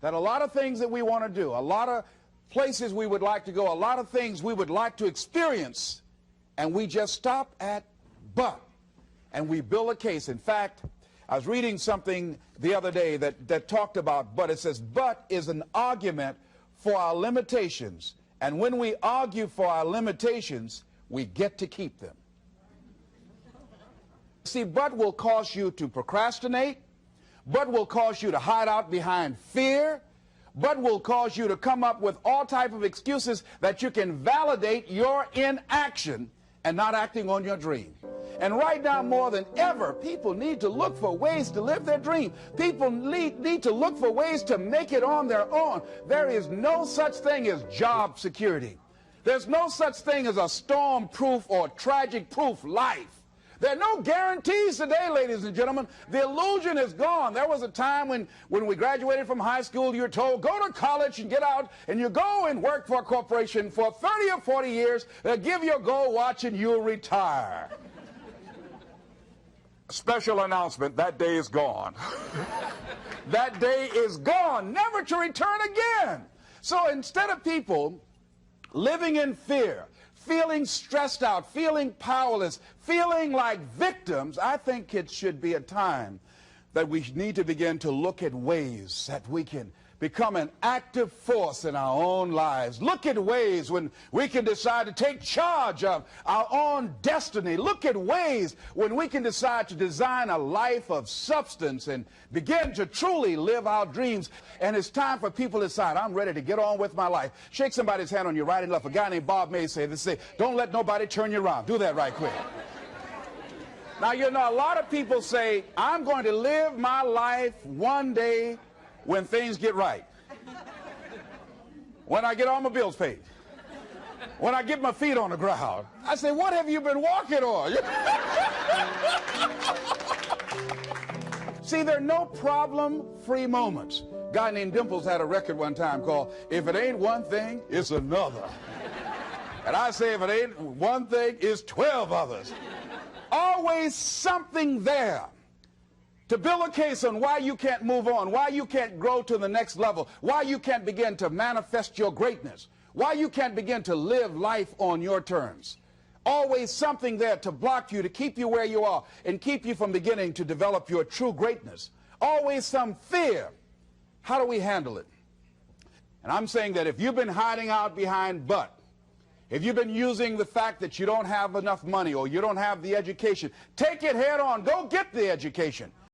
that a lot of things that we want to do, a lot of places we would like to go, a lot of things we would like to experience, and we just stop at but, and we build a case. In fact, I was reading something the other day that talked about but. It says, but is an argument for our limitations, and when we argue for our limitations, we get to keep them. See, but will cause you to procrastinate, but will cause you to hide out behind fear, but will cause you to come up with all type of excuses that you can validate your inaction and not acting on your dream. And right now, more than ever, people need to look for ways to live their dream. People need to look for ways to make it on their own. There is no such thing as job security. There's no such thing as a storm-proof or tragic-proof life. There are no guarantees today, ladies and gentlemen. The illusion is gone. There was a time when we graduated from high school, you were told, go to college and get out, and you go and work for a corporation for 30 or 40 years. They'll give you a gold watch and you'll retire. Special announcement, that day is gone. That day is gone, never to return again. So instead of people living in fear, feeling stressed out, feeling powerless, feeling like victims, I think it should be a time that we need to begin to look at ways that we can become an active force in our own lives. Look at ways when we can decide to take charge of our own destiny. Look at ways when we can decide to design a life of substance and begin to truly live our dreams. And it's time for people to decide, I'm ready to get on with my life. Shake somebody's hand on your right and left. A guy named Bob May said, don't let nobody turn you around. Do that right quick. Now, you know, a lot of people say, I'm going to live my life one day when things get right, when I get all my bills paid, when I get my feet on the ground. I say, what have you been walking on? See, there are no problem-free moments. A guy named Dimples had a record one time called, If It Ain't One Thing, It's Another. And I say, if it ain't one thing, it's 12 others. Always something there to build a case on why you can't move on, why you can't grow to the next level, why you can't begin to manifest your greatness, why you can't begin to live life on your terms. Always something there to block you, to keep you where you are, and keep you from beginning to develop your true greatness. Always some fear. How do we handle it? And I'm saying that if you've been hiding out behind but, if you've been using the fact that you don't have enough money or you don't have the education, take it head on. Go get the education.